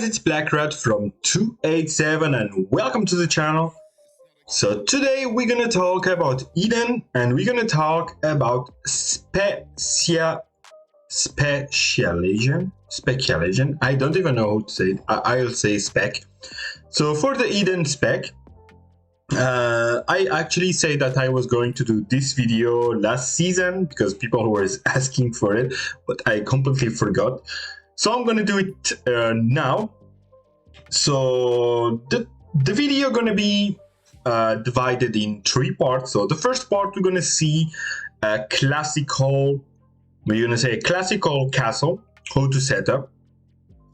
guys, it's Black Rat from 287 and welcome to the channel. So today we're gonna talk about Eden and we're gonna talk about Specialisation. I don't even know how to say it. I'll say Spec. So for the Eden Spec, I actually say that I was going to do this video last season because people were asking for it, but I completely forgot. So I'm gonna do it now. So the video gonna be divided in 3 parts. So the first part we're gonna see a classical castle, how to set up.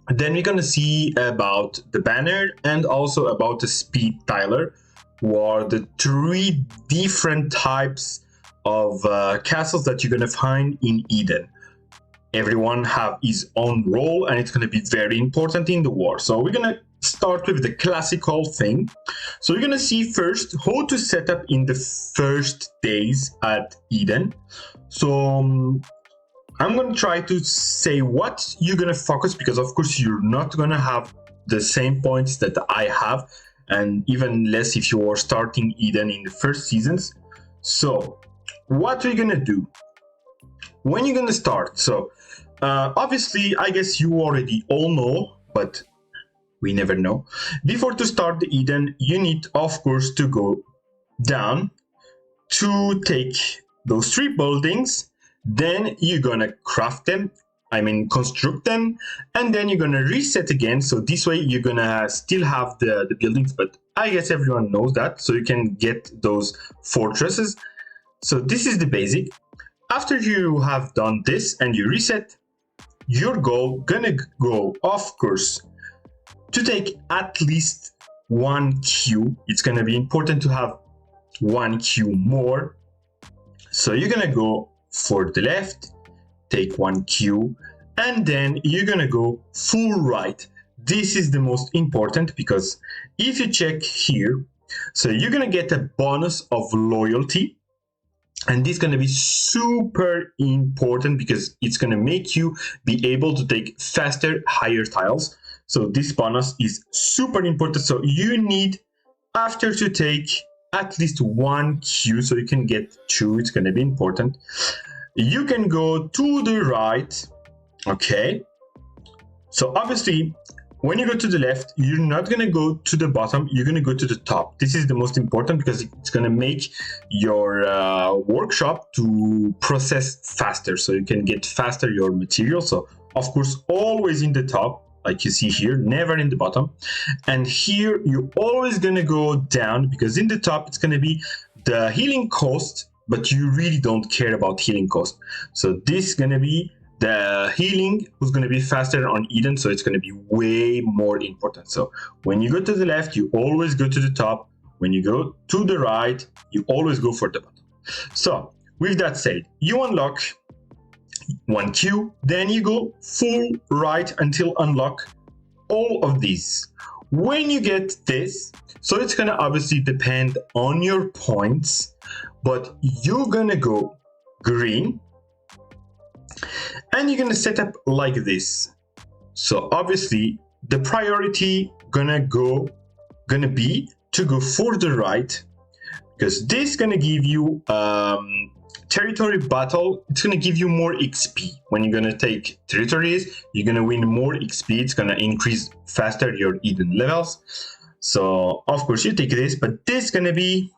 Then we're gonna see about the banner and also about the speed tiler, who are the 3 different types of castles that you're gonna find in Eden. Everyone have his own role and it's going to be very important in the war. So we're going to start with the classical thing. So we're going to see first how to set up in the first days at Eden. So I'm going to try to say what you're going to focus, because of course you're not going to have the same points that I have, and even less if you are starting Eden in the first seasons. So what we're going to do when you're going to start. So obviously, I guess you already all know, but we never know. Before to start the Eden, you need, of course, to go down to take those 3 buildings. Then you're going to craft them, construct them, and then you're going to reset again. So this way you're going to still have the buildings, but I guess everyone knows that. So you can get those fortresses. So this is the basic. After you have done this and you reset, your goal gonna go, of course, to take at least 1 queue. It's gonna be important to have 1 queue more. So you're gonna go for the left, take 1 queue, and then you're gonna go full right. This is the most important, because if you check here, so you're gonna get a bonus of loyalty. And this is going to be super important because it's going to make you be able to take faster, higher tiles. So this bonus is super important. So you need, after to take at least 1 queue, so you can get 2, it's going to be important. You can go to the right, okay? So obviously, when you go to the left, you're not going to go to the bottom, you're going to go to the top. This is the most important because it's going to make your workshop to process faster, so you can get faster your material. So of course, always in the top, like you see here, never in the bottom. And here, you're always going to go down, because in the top, it's going to be the healing cost, but you really don't care about healing cost. So this is going to be the healing, who's going to be faster on Eden, so it's going to be way more important. So when you go to the left, you always go to the top. When you go to the right, you always go for the bottom. So with that said, you unlock 1 queue, then you go full right until unlock all of these. When you get this, so it's going to obviously depend on your points, but you're going to go green, and you're gonna set up like this. So obviously the priority gonna be to go for the right, because this gonna give you territory battle. It's gonna give you more XP. When you're gonna take territories, you're gonna win more XP. It's gonna increase faster your Eden levels. So of course you take this, but this gonna be,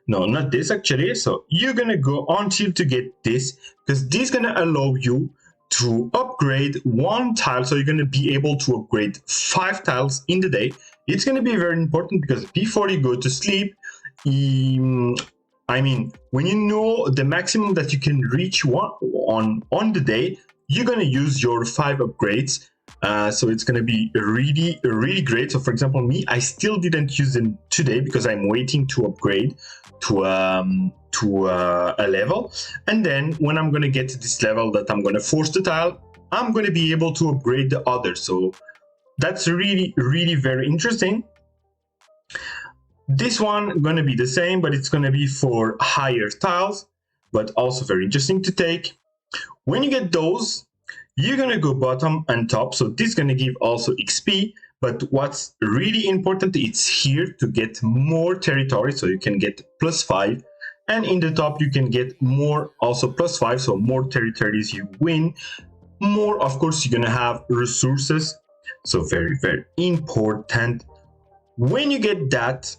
no, not this actually. So you're gonna go until to get this, because this is gonna allow you to upgrade 1 tile. So you're gonna be able to upgrade 5 tiles in the day. It's gonna be very important because before you go to sleep, when you know the maximum that you can reach on the day, you're gonna use your 5 upgrades. So it's gonna be really great. So for example, me, I still didn't use them today because I'm waiting to upgrade to a level, and then when I'm gonna get to this level that I'm gonna force the tile, I'm gonna be able to upgrade the others. So that's really very interesting. This one gonna be the same, but it's gonna be for higher tiles, but also very interesting to take. When you get those, you're gonna go bottom and top. So this is gonna give also XP, But what's really important, it's here to get more territory, so you can get +5, and in the top you can get more, also +5, so more territories you win, more, of course, you're gonna have resources, so very, very important. When you get that,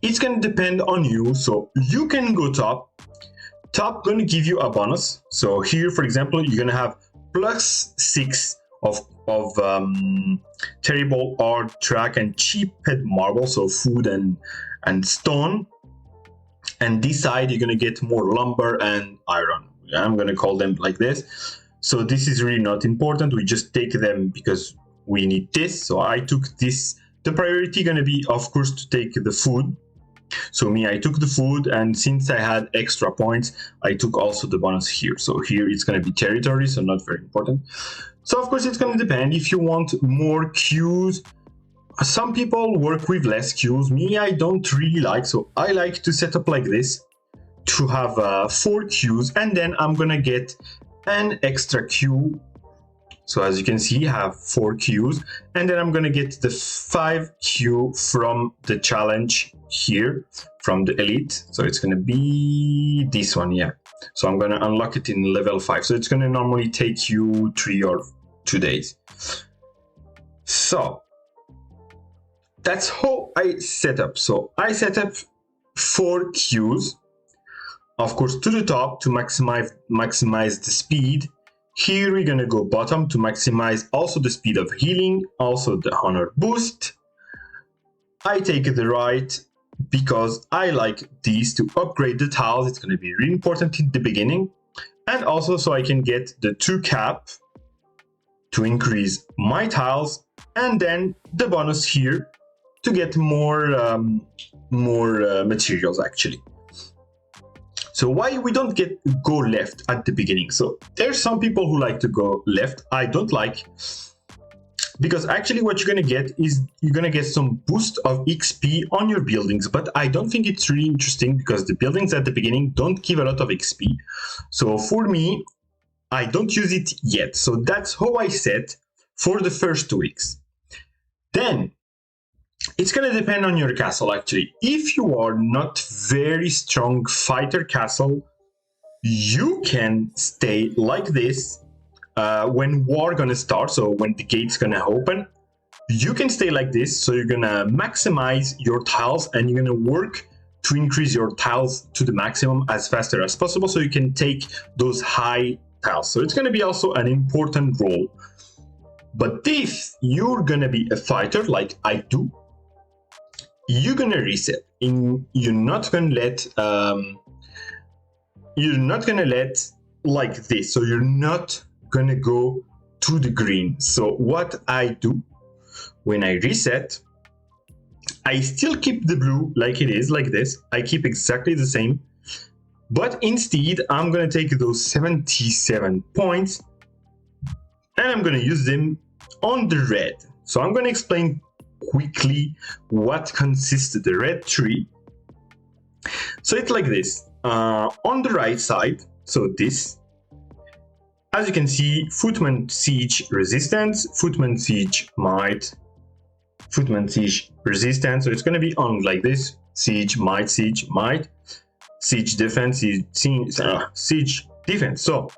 it's gonna depend on you, so you can go top gonna give you a bonus. So here, for example, you're gonna have +6 of terrible art track and cheap marble, so food and stone. And this side you're gonna get more lumber and iron. I'm gonna call them like this. So this is really not important, we just take them because we need this. So I took this. The priority gonna be, of course, to take the food. So me, I took the food, and since I had extra points, I took also the bonus here. So here it's going to be territory, so not very important. So of course it's going to depend if you want more queues. Some people work with less queues. Me, I don't really like, so I like to set up like this to have 4 queues, and then I'm going to get an extra queue. So as you can see, I have 4 queues, and then I'm going to get the 5 queue from the challenge here, from the elite. So it's going to be this one, yeah. So I'm going to unlock it in level 5. So it's going to normally take you 3 or 2 days. So that's how I set up. So I set up 4 queues, of course, to the top to maximize the speed. Here we're gonna go bottom to maximize also the speed of healing, also the honor boost. I take the right because I like these to upgrade the tiles. It's gonna be really important in the beginning. And also so I can get the 2 cap to increase my tiles, and then the bonus here to get more materials actually. So why we don't go left at the beginning? So there's some people who like to go left. I don't like, because actually what you're gonna get is you're gonna get some boost of XP on your buildings, but I don't think it's really interesting because the buildings at the beginning don't give a lot of XP. So for me, I don't use it yet. So that's how I set for the first 2 weeks. Then it's going to depend on your castle actually. If you are not very strong fighter castle, you can stay like this when war gonna start. So when the gate's gonna open, you can stay like this. So you're gonna maximize your tiles and you're gonna work to increase your tiles to the maximum as faster as possible so you can take those high tiles. So it's gonna be also an important role. But if you're gonna be a fighter like I do, you're gonna reset. You're not gonna let like this. So you're not gonna go to the green. So what I do when I reset, I still keep the blue like it is, like this. I keep exactly the same, but instead I'm gonna take those 77 points and I'm gonna use them on the red. So I'm gonna explain quickly what consists of the red tree. So it's like this. On the right side, so this, as you can see, footman siege resistance, footman siege might, footman siege resistance. So it's going to be on like this: siege might, siege defense, siege defense. So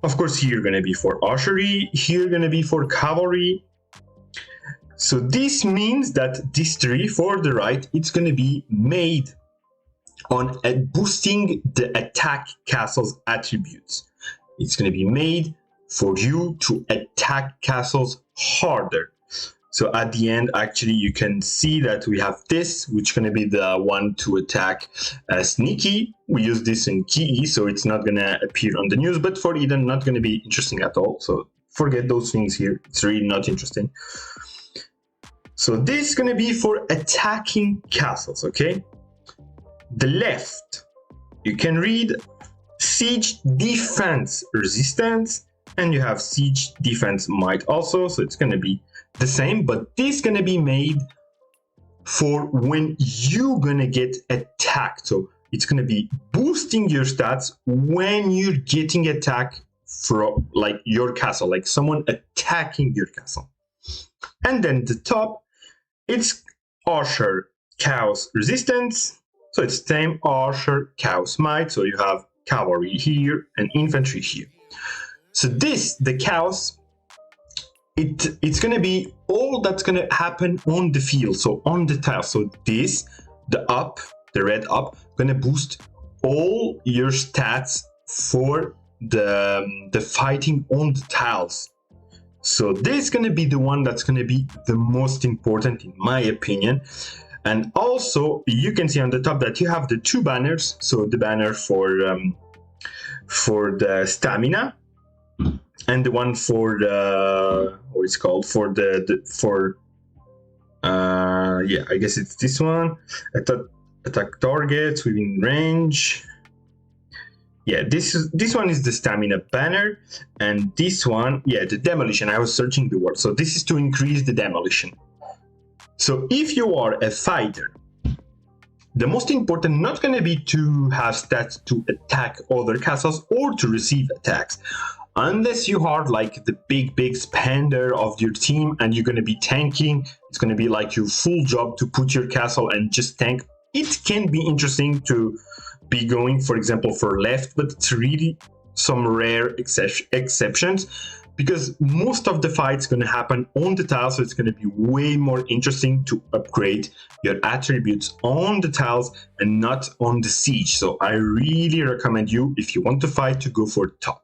of course here going to be for archery, here going to be for cavalry. So this means that this tree for the right, it's going to be made on boosting the attack castle's attributes. It's going to be made for you to attack castles harder. So at the end, actually, you can see that we have this, which is going to be the one to attack sneaky. We use this in key, so it's not going to appear on the news, but for Eden, not going to be interesting at all. So forget those things here. It's really not interesting. So this is going to be for attacking castles, okay? The left, you can read siege defense resistance, and you have siege defense might also. So it's going to be the same, but this is going to be made for when you're going to get attacked. So it's going to be boosting your stats when you're getting attacked from like your castle, like someone attacking your castle. And then the top, it's Archer Chaos Resistance. So it's same Archer Chaos Might. So you have cavalry here and infantry here. So this, the Chaos, it's gonna be all that's gonna happen on the field, so on the tile. So this, the up, the red up, gonna boost all your stats for the fighting on the tiles. So this is gonna be the one that's gonna be the most important in my opinion. And also you can see on the top that you have the two banners. So the banner for the stamina, and the one for the what it's called for yeah, I guess it's this one. Attack targets within range. Yeah, this one is the stamina banner, and this one, yeah, the demolition. I was searching the word. So this is to increase the demolition. So if you are a fighter, the most important not going to be to have stats to attack other castles or to receive attacks. Unless you are like the big spender of your team and you're going to be tanking, it's going to be like your full job to put your castle and just tank. It can be interesting to be going, for example, for left, but it's really some rare exceptions, because most of the fight's going to happen on the tiles, so it's going to be way more interesting to upgrade your attributes on the tiles and not on the siege. So I really recommend you, if you want to fight, to go for top.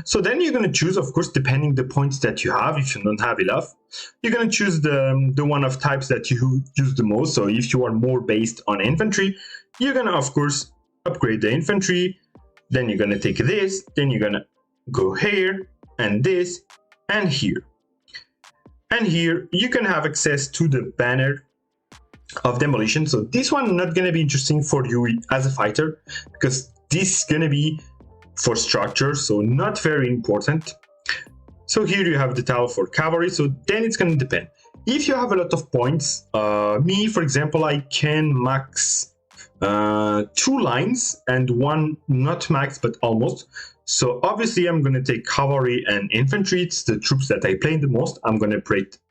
So then you're going to choose, of course, depending the points that you have. If you don't have enough, you're going to choose the one of types that you use the most. So if you are more based on infantry, you're going to, of course, upgrade the infantry. Then you're going to take this, then you're going to go here and this and here. And here you can have access to the banner of demolition. So this one not going to be interesting for you as a fighter, because this is going to be for structure, so not very important. So here you have the tile for cavalry. So then it's going to depend. If you have a lot of points, me, for example, I can max 2 lines and one not max, but almost. So obviously I'm going to take cavalry and infantry. It's the troops that I play the most. I'm going to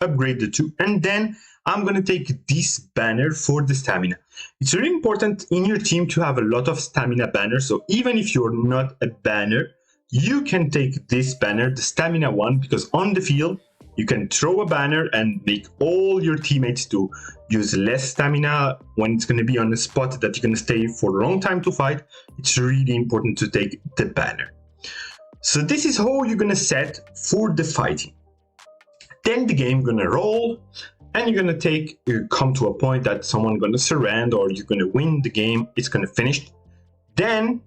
upgrade the two, and then I'm going to take this banner for the stamina. It's really important in your team to have a lot of stamina banners. So even if you're not a banner, you can take this banner, the stamina one, because on the field you can throw a banner and make all your teammates to use less stamina when it's going to be on a spot that you're going to stay for a long time to fight. It's really important to take the banner. So this is how you're going to set for the fighting. Then the game going to roll, and you're going to come to a point that someone going to surrender, or you're going to win the game. It's going to finish. Then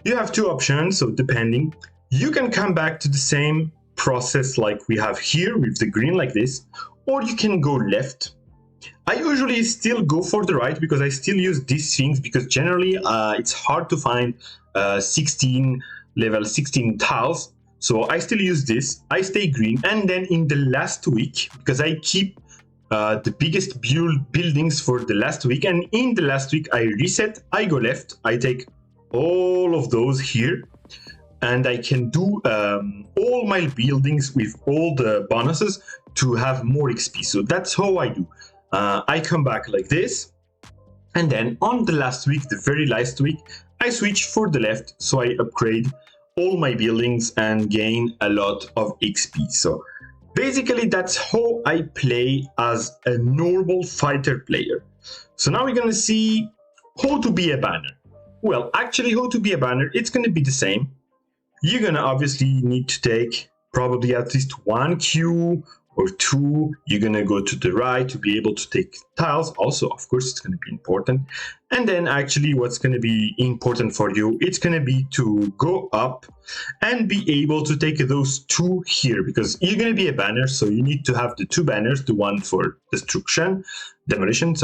you have two options. So depending, you can come back to the same process like we have here with the green like this, or you can go left. I usually still go for the right, because I still use these things, because generally it's hard to find level 16 tiles. So I still use this. I stay green, and then in the last week, because I keep the biggest buildings for the last week, and in the last week I reset, I go left, I take all of those here, and I can do all my buildings with all the bonuses to have more XP. So that's how I do. I come back like this, and then on the last week, the very last week, I switch for the left, so I upgrade all my buildings and gain a lot of XP. So basically that's how I play as a normal fighter player. So now we're going to see how to be a banner. Well, actually, how to be a banner, it's going to be the same. You're going to obviously need to take probably at least 1 queue or 2. You're going to go to the right to be able to take tiles. Also, of course, it's going to be important. And then actually what's going to be important for you, it's going to be to go up and be able to take those 2 here, because you're going to be a banner. So you need to have the 2 banners, the one for demolition,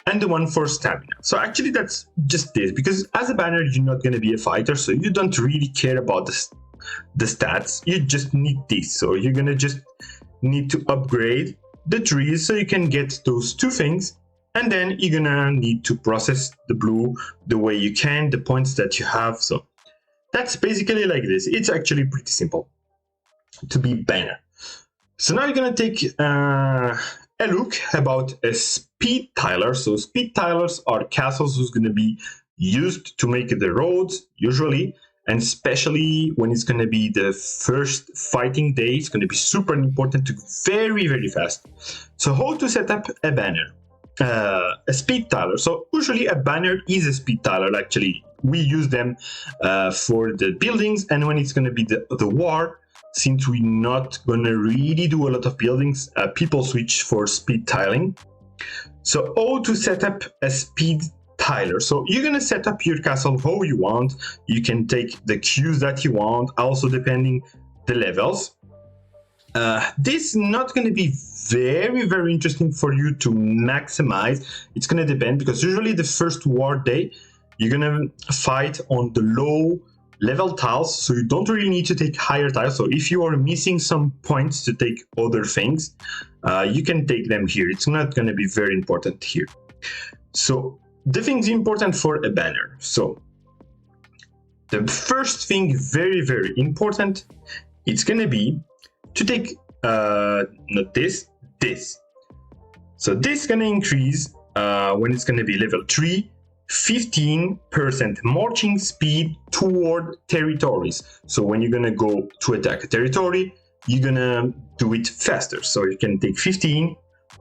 and the one for stamina. So actually that's just this, because as a banner, you're not going to be a fighter. So you don't really care about the stats. You just need this. So you're going to just need to upgrade the trees so you can get those 2 things, and then you're gonna need to process the blue the way you can, the points that you have. So that's basically like this. It's actually pretty simple to be banner. So now you're gonna take a look about a speed tiler. So speed tilers are castles who's gonna be used to make the roads usually, and especially when it's gonna be the first fighting day, it's gonna be super important to go very, very fast. So how to set up a banner? A speed tiler. So usually a banner is a speed tiler. Actually, we use them for the buildings, and when it's gonna be the war, since we're not gonna really do a lot of buildings, people switch for speed tiling. So how to set up a speed tiler? So you're gonna set up your castle how you want. You can take the cues that you want, also depending the levels. This is not going to be very, very interesting for you to maximize. It's going to depend, because usually the first war day, you're going to fight on the low level tiles, so you don't really need to take higher tiles. So if you are missing some points to take other things, you can take them here. It's not going to be very important here. So the things important for a banner. So the first thing, very, very important, it's going to be to take not this. So this is going to increase when it's going to be level 3, 15% marching speed toward territories. So when you're going to go to attack a territory, you're going to do it faster. So you can take 15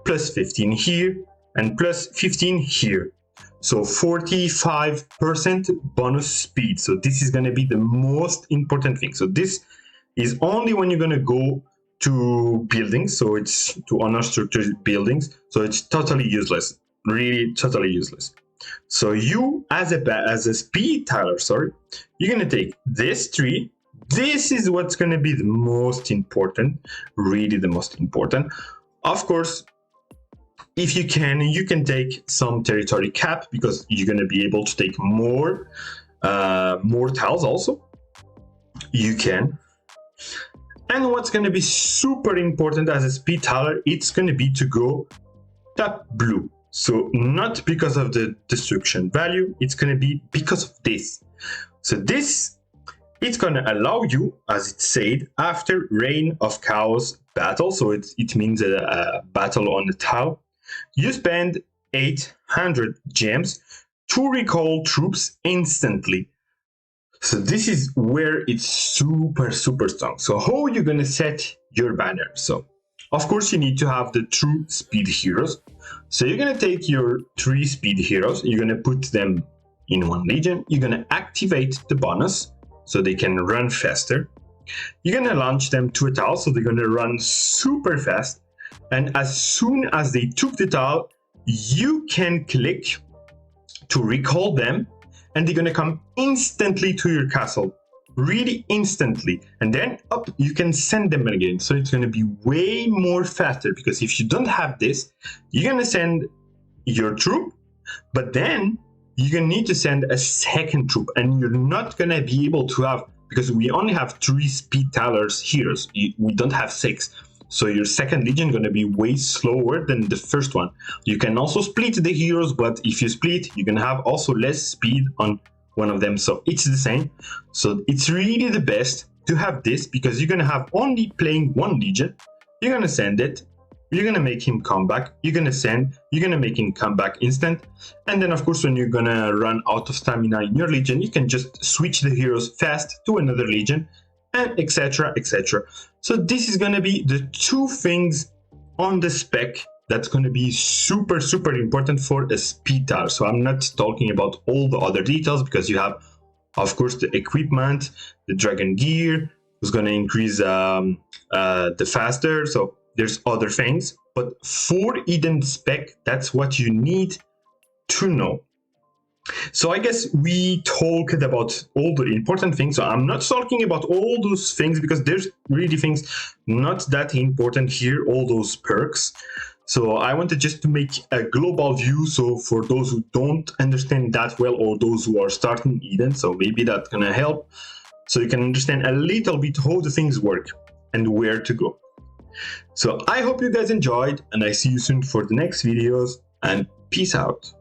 plus 15 here and plus 15 here. So 45% bonus speed. So this is going to be the most important thing. So this is only when you're going to go to buildings, so it's to unstructured buildings, so it's totally useless, really totally useless. So you, as a speed tiler, you're going to take this tree. This is what's going to be the most important, really the most important. Of course, if you can take some territory cap, because you're going to be able to take more tiles also. You can. And what's going to be super important as a speed tiler, it's going to be to go tap blue. So not because of the destruction value, it's going to be because of this. So this, it's going to allow you, as it said, after Reign of Chaos battle, so it means a battle on the tile, you spend 800 gems to recall troops instantly. So this is where it's super, super strong. So how are you going to set your banner? So of course you need to have the true speed heroes. So you're going to take your 3 speed heroes, you're going to put them in one legion, you're going to activate the bonus so they can run faster. You're going to launch them to a tile, so they're going to run super fast. And as soon as they took the tile, you can click to recall them, and they're going to come instantly to your castle, really instantly. And then up, you can send them again. So it's going to be way more faster, because if you don't have this, you're going to send your troop, but then you're going to need to send a second troop, and you're not going to be able to have, because we only have 3 speed tilers heroes. We don't have 6. So your second legion is going to be way slower than the first one. You can also split the heroes, but if you split, you're going to have also less speed on one of them. So it's the same. So it's really the best to have this, because you're going to have only playing one legion. You're going to send it. You're going to make him come back. You're going to send. You're going to make him come back instant. And then, of course, when you're going to run out of stamina in your legion, you can just switch the heroes fast to another legion, and etc, etc. So this is going to be the 2 things on the spec that's going to be super, super important for a speed tiler. So I'm not talking about all the other details, because you have, of course, the equipment, the dragon gear, who's going to increase the faster. So there's other things, but for hidden spec, that's what you need to know. So I guess we talked about all the important things. So I'm not talking about all those things, because there's really things not that important here, all those perks. So I wanted just to make a global view. So for those who don't understand that well, or those who are starting Eden, so maybe that's gonna help, so you can understand a little bit how the things work and where to go. So I hope you guys enjoyed, and I see you soon for the next videos, and peace out.